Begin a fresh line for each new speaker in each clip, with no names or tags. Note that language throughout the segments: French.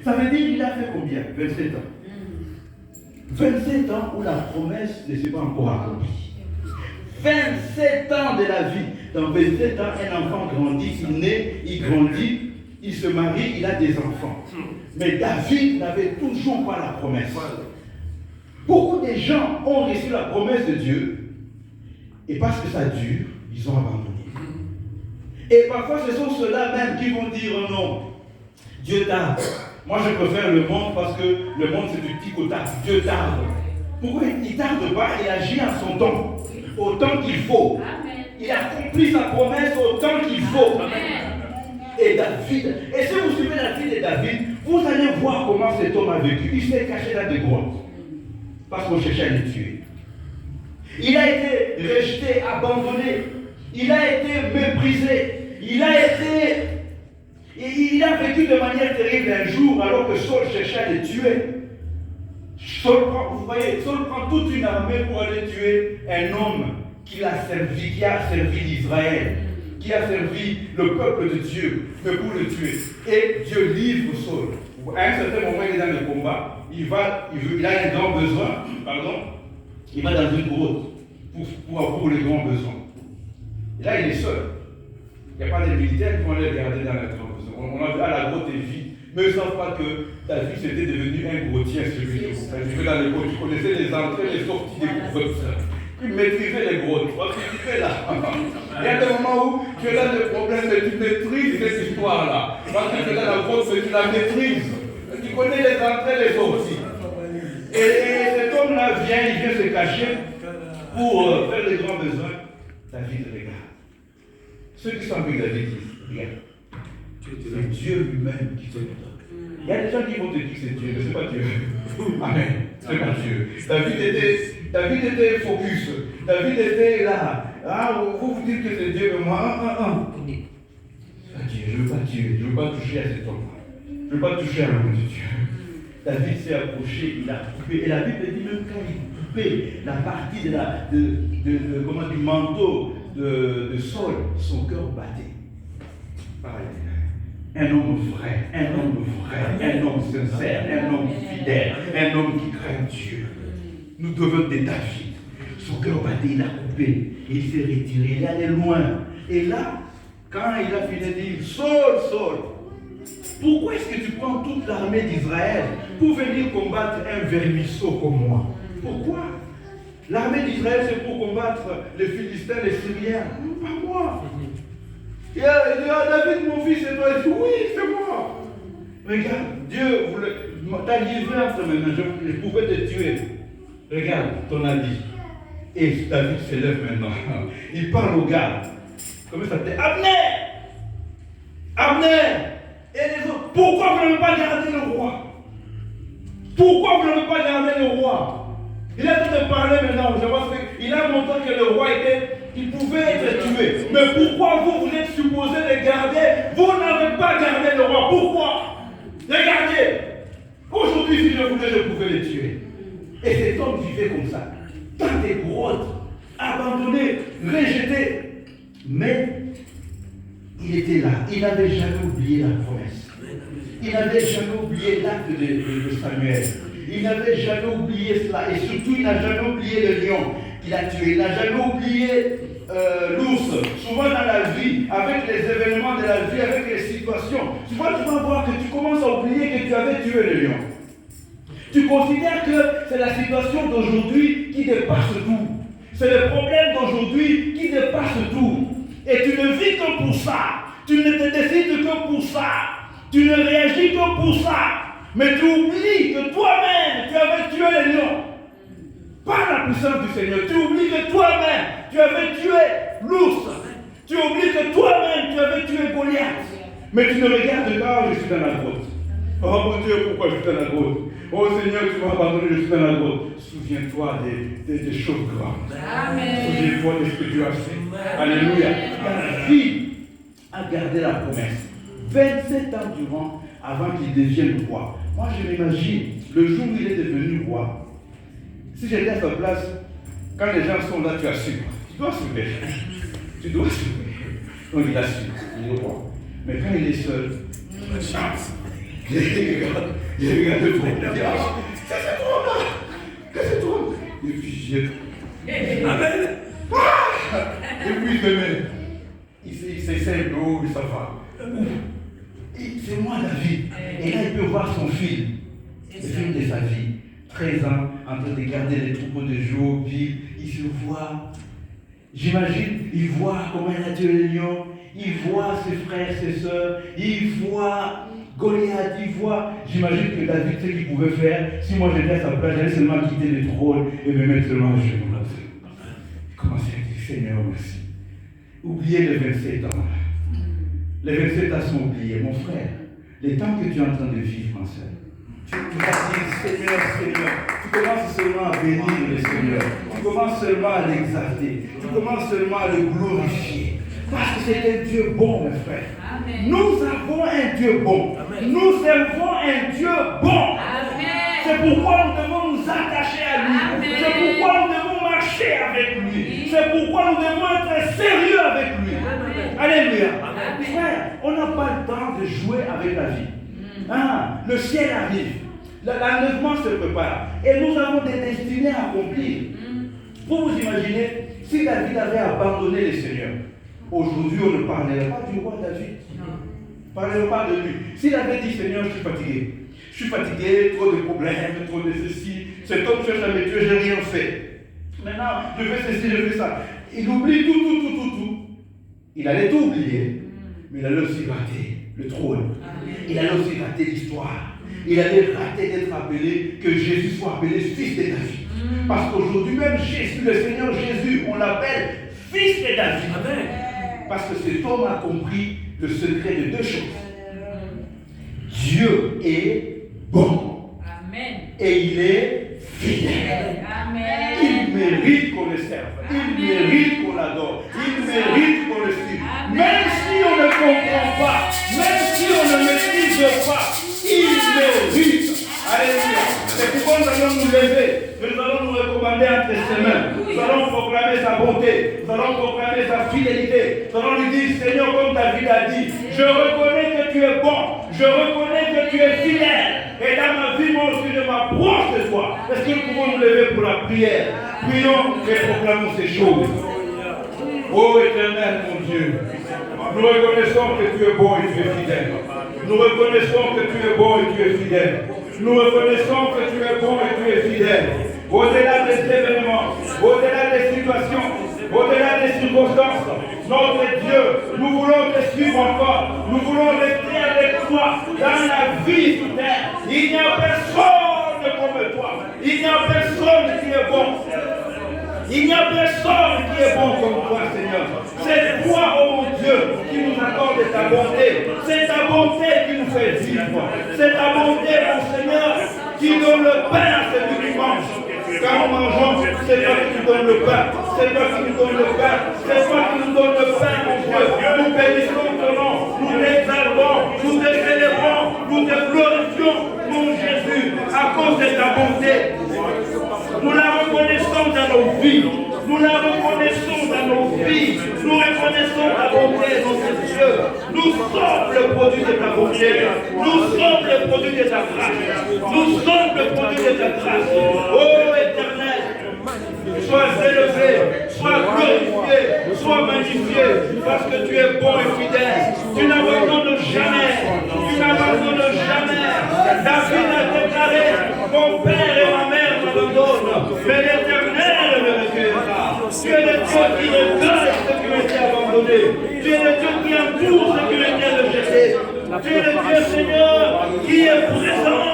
Ça veut dire qu'il a fait combien? 27 ans. 27 ans où la promesse ne s'est pas encore accomplie. 27 ans de la vie. Dans 27 ans, un enfant grandit, il naît, il grandit, il se marie, il a des enfants. Mais David n'avait toujours pas la promesse. Beaucoup de gens ont reçu la promesse de Dieu, et parce que ça dure, ils ont abandonné. Et parfois, ce sont ceux-là même qui vont dire oh non, Dieu tarde. Moi, je préfère le monde parce que le monde, c'est du petit quota. Dieu tarde. Pourquoi il ne tarde pas? Il agit en son temps, au temps qu'il faut. Il accomplit sa promesse au temps qu'il faut. Et David, et si vous suivez la vie de David, vous allez voir comment cet homme a vécu. Il s'est caché dans des grottes parce qu'on cherchait à le tuer. Il a été rejeté, abandonné. Il a été méprisé. Il a vécu de manière terrible un jour alors que Saul cherchait à le tuer. Vous voyez, Saul prend toute une armée pour aller tuer un homme qui a servi l'Israël, qui a servi le peuple de Dieu, mais pour le tuer. Et Dieu livre Saul. À un certain moment, il est dans le combat, il a un grand besoin, il va dans une grotte pour avoir les grands besoins. Et là, il est seul. Il n'y a pas de militaires qui vont aller regarder dans la grotte. On a vu, la grotte est vide. Mais ils ne savent pas que David était devenu un grottier celui-là. Je vais dans les grottes, tu connaissais les entrées, les sorties des grottes. Tu maîtrisais les grottes. Parce que tu fais là. Il y a des moments où tu as des problèmes, mais tu maîtrises cette histoire-là. Parce que tu es dans la grotte, mais tu la maîtrises. Tu connais les entrées, les sorties. Et cet homme-là il vient se cacher pour faire les grands besoins. David regarde. Ceux qui sont avec David disent, regarde, c'est Dieu lui-même qui te donne. Il y a des gens qui vont te dire que c'est Dieu, mais ce n'est pas Dieu. Amen. Ce n'est pas Dieu. David était focus. David était là. Vous dites que c'est Dieu, mais moi, c'est pas Dieu. Je ne veux pas tuer. Je ne veux pas toucher à cet homme-là. Je ne veux pas toucher à l'homme de Dieu. David s'est approché, il a coupé. Et la Bible dit même quand il coupait la partie du manteau de Saul, son cœur battait. Pareil. Un homme vrai, un homme sincère, un homme fidèle, un homme qui craint Dieu. Nous devons de David. Son cœur battait, il a coupé, il s'est retiré, il est allé loin. Et là, quand il a fini de dire Saul, pourquoi est-ce que tu prends toute l'armée d'Israël pour venir combattre un vermisseau comme moi? Pourquoi? L'armée d'Israël, c'est pour combattre les Philistins, les Syriens. Pas moi. Il dit, David, mon fils, c'est toi. Il dit, oui, c'est moi. Regarde, Dieu t'a livré entre mes mains. Je pouvais te tuer. Regarde ton habit. Et David se lève maintenant. Il parle au gars. Comment ça s'appelle? Abner. Et les autres, pourquoi vous n'avez pas gardé le roi? Pourquoi vous n'avez pas gardé le roi? Il a tout de parler maintenant. Il a montré que le roi il pouvait être tué. Mais pourquoi vous êtes supposé le garder? Vous n'avez pas gardé le roi. Pourquoi? Regardez. Aujourd'hui, si je voulais, je pouvais le tuer. Et cet homme vivait comme ça. Dans des grottes, abandonné, rejeté. Mais il était là. Il n'avait jamais oublié la promesse. Il n'avait jamais oublié l'acte de Samuel. Il n'avait jamais oublié cela. Et surtout, il n'a jamais oublié le lion qu'il a tué. Il n'a jamais oublié l'ours. Souvent dans la vie, avec les événements de la vie, avec les situations, souvent tu vas voir que tu commences à oublier que tu avais tué le lion. Tu considères que c'est la situation d'aujourd'hui qui dépasse tout. C'est le problème d'aujourd'hui qui dépasse tout. Et tu ne vis que pour ça. Tu ne te décides que pour ça. Tu ne réagis que pour ça. Mais tu oublies que toi-même, tu avais tué le lion. Par la puissance du Seigneur. Tu oublies que toi-même, tu avais tué l'ours. Tu oublies que toi-même, tu avais tué Goliath. Mais tu ne regardes pas, je suis dans la grotte. Oh mon Dieu, pourquoi je suis dans la grotte? Oh Seigneur, tu m'as abandonné, je suis dans la grotte. Souviens-toi des choses grandes. Souviens-toi de ce que tu as fait. Alléluia. David a gardé la promesse. 27 ans durant, avant qu'il devienne roi. Moi, je m'imagine, le jour où il est devenu roi, si j'étais à sa place, quand les gens sont là, tu assures. Tu dois assurer. Tu dois assurer. Donc il assure, il est roi. Mais quand il est seul, la chance. Il regarde le trône. Il dit, ah, c'est toi, c'est toi. Et puis j'ai. Amen. Et puis demain, il s'essaie de l'eau, ça va. C'est moi David. Et là, il peut voir son film. Le film de sa vie. 13 ans, en train de garder les troupeaux de Job, il se voit. J'imagine, il voit comment il a tué le lion, il voit ses frères, ses soeurs, il voit Goliath, il voit. J'imagine que David, ce qu'il pouvait faire, si moi j'étais à sa place, j'allais seulement quitter le trône et me mettre seulement à genoux. Commencer à dire Seigneur, merci. Oubliez les 27 ans. Les 27 ans sont oubliés, mon frère. Les temps que tu es en train de vivre, ma soeur. Tu vas dire Seigneur, Seigneur. Tu commences seulement à bénir le Seigneur. Tu commences seulement à l'exalter. Tu commences seulement à le glorifier. Parce que c'est un Dieu bon, mes frères. Amen. Nous avons un Dieu bon. Amen. Nous servons un Dieu bon. Amen. C'est pourquoi nous devons nous attacher à lui. Amen. C'est pourquoi nous devons marcher avec lui. C'est pourquoi nous devons être sérieux avec lui. Amen. Alléluia. Amen. Frère, on n'a pas le temps de jouer avec la vie. Ah, le ciel arrive. L'enlèvement se prépare. Et nous avons des destinées à accomplir. Pour vous imaginer, si David avait abandonné le Seigneur, aujourd'hui on ne parlerait pas du roi David. On ne parlerait pas de lui. S'il avait dit Seigneur, je suis fatigué, trop de problèmes, trop de ceci, cet homme cherche à me tuer, je n'ai rien fait. Maintenant, je fais ceci, je fais ça. Il oublie tout. Il allait tout oublier, mais il allait aussi rater le trône. Il allait aussi rater l'histoire. Il allait rater d'être appelé, que Jésus soit appelé fils de David. Parce qu'aujourd'hui même, Jésus, le Seigneur Jésus, on l'appelle fils de David. Amen. Parce que cet homme a compris le secret de deux choses. Dieu est bon. Amen. Et il est fidèle. Amen. Il mérite qu'on le serve. Il mérite qu'on l'adore. Il mérite qu'on le suive. Même si on ne comprend pas, même si on ne maîtrise pas, il mérite. Alléluia. C'est pourquoi nous allons nous lever. Nous allons nous recommander entre ses mains. Nous allons proclamer sa bonté. Nous allons proclamer sa fidélité. Nous allons lui dire, Seigneur, comme David a dit, je reconnais que tu es bon. Je reconnais que tu es fidèle. Et dans ma vie, moi aussi, je m'approche de toi. Est-ce que nous pouvons nous lever pour la prière? Prions et proclamons ces choses. Ô Éternel, mon Dieu, nous reconnaissons que tu es bon et tu es fidèle. Nous reconnaissons que tu es bon et tu es fidèle. Nous reconnaissons que tu es bon et tu es fidèle. Au-delà des événements, au-delà des situations, au-delà des circonstances, notre Dieu, nous voulons te suivre encore. Nous voulons rester avec toi dans la vie sur terre. Il n'y a personne comme toi. Il n'y a personne qui est bon. Il n'y a personne qui est bon comme toi, Seigneur. C'est toi, oh mon Dieu, qui nous accorde ta bonté. C'est ta bonté qui nous fait vivre. C'est ta bonté, mon Seigneur, qui donne le pain à celui qui mange. Quand nous mangeons, c'est toi qui nous donne le pain. C'est toi qui nous donne le pain. C'est toi qui nous donne le pain, mon Dieu. Nous bénissons ton nom. Nous l'exaltons. Nous te célébrons. Nous te glorifions, mon Jésus, à cause de ta bonté. Nous la reconnaissons dans nos vies. Nous la reconnaissons dans nos vies. Nous reconnaissons ta bonté, notre Dieu. Nous sommes le produit de ta bonté. Nous sommes le produit de ta grâce. Nous sommes le produit de ta grâce. Oh Éternel, sois élevé, sois glorifié, sois magnifié, parce que tu es bon et fidèle. Tu n'abandonnes jamais. Tu n'abandonnes jamais. David a déclaré, mon père et ma mère m'abandonnent, mais l'Éternel me recueillera. Tu es le Dieu qui recueille ceux qui ont été abandonnés. Tu es le Dieu qui entoure ceux qui ont été rejetés. Tu es le Dieu, Seigneur, qui est présent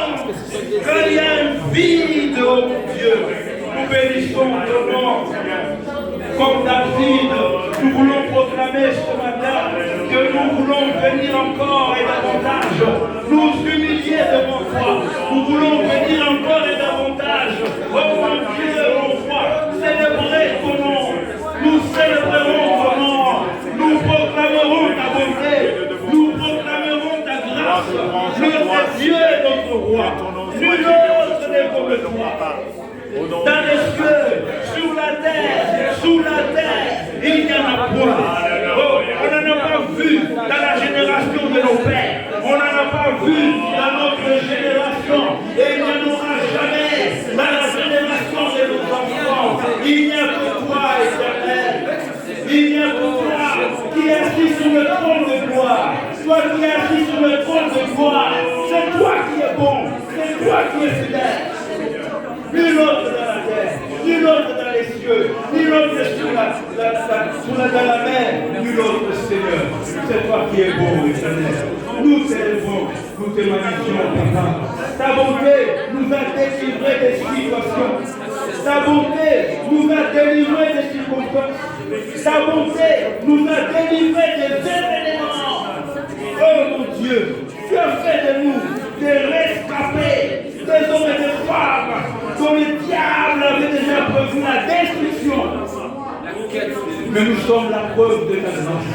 quand il y a un vide, oh mon Dieu. Nous bénissons ton nom, Seigneur. Comme David, nous voulons proclamer ce matin que nous voulons venir encore et davantage nous humilier devant toi. Nous voulons venir encore et davantage, oh mon Dieu, mon roi, célébrer ton nom. Nous célébrerons ton nom. Nous proclamerons ta bonté. Nous proclamerons ta grâce. Notre Dieu est notre roi. Nul autre n'est comme toi. Dans les cieux, sur la terre, il n'y en a point. Oh, on n'en a pas vu dans la génération de nos pères. On n'en a pas vu dans notre Toi qui es fidèle. Nul autre dans la terre, nul autre dans les cieux, nul autre dans la mer, nul autre Seigneur. C'est toi qui es beau, éternel. Nous t'élevons, nous te magnifions, Papa. Ta bonté nous a délivrés des situations. Ta bonté nous a délivrés des circonstances. Ta bonté nous a délivrés des événements. Oh mon Dieu, tu as fait de nous des rescapés, des hommes et des femmes dont le diable avait déjà prévu la destruction. Mais nous sommes la preuve de ta grâce.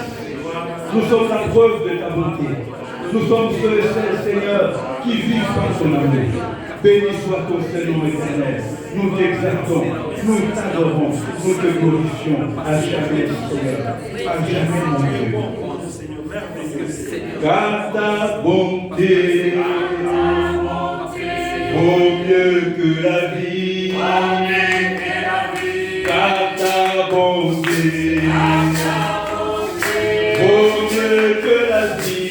Nous sommes la preuve de ta bonté. Nous sommes ceux et celles, Seigneur, qui vivent par ton amour. Béni soit ton Seigneur éternel. Nous t'exaltons, nous t'adorons, nous te glorifions à jamais, Seigneur. À jamais, mon Dieu. Car ta bonté vaut mieux que la vie. Car ta bonté vaut mieux que la vie.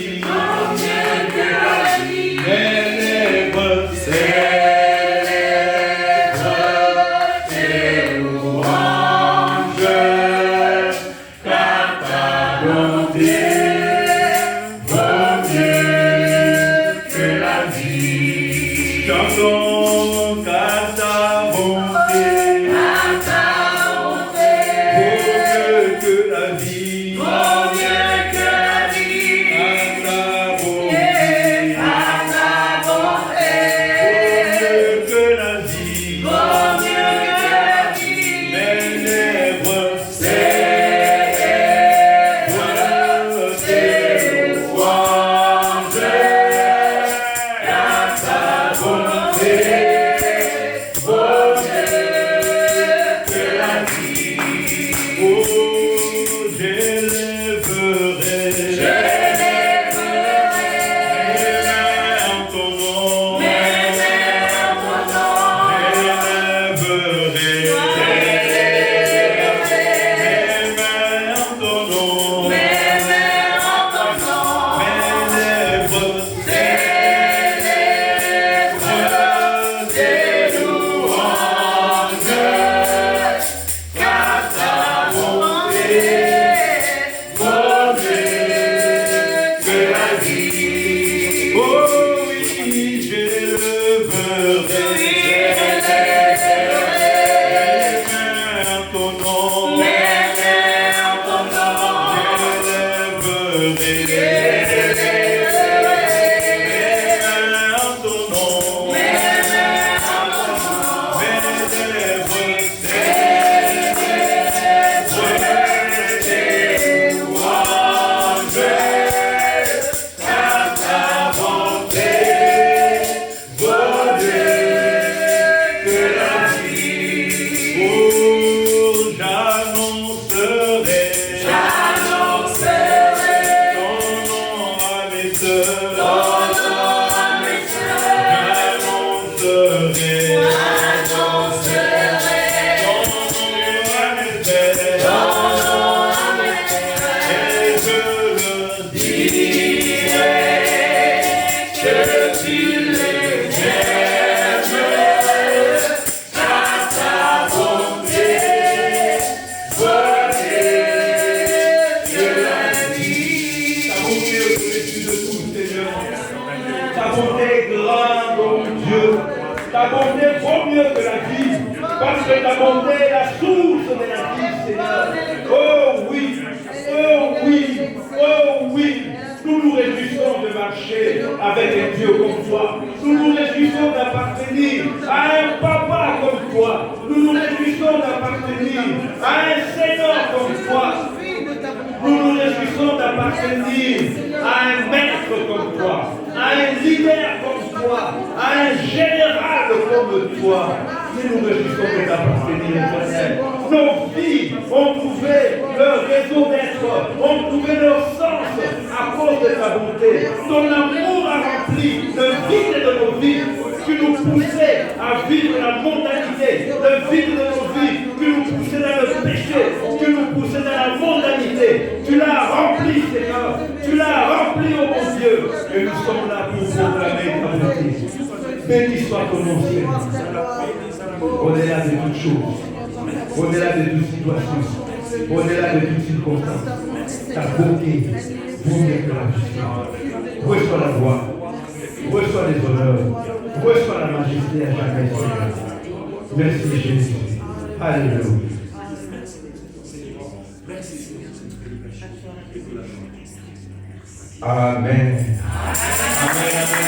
Béni soit ton nom, Seigneur. Au-delà de toutes choses, au-delà de toute situation, au-delà de toute circonstance, ta beauté vous met la justice. Reçois la gloire, reçois les honneurs, reçois la majesté à jamais, Seigneur. Merci Jésus. Alléluia. Amen. Amen. Amen.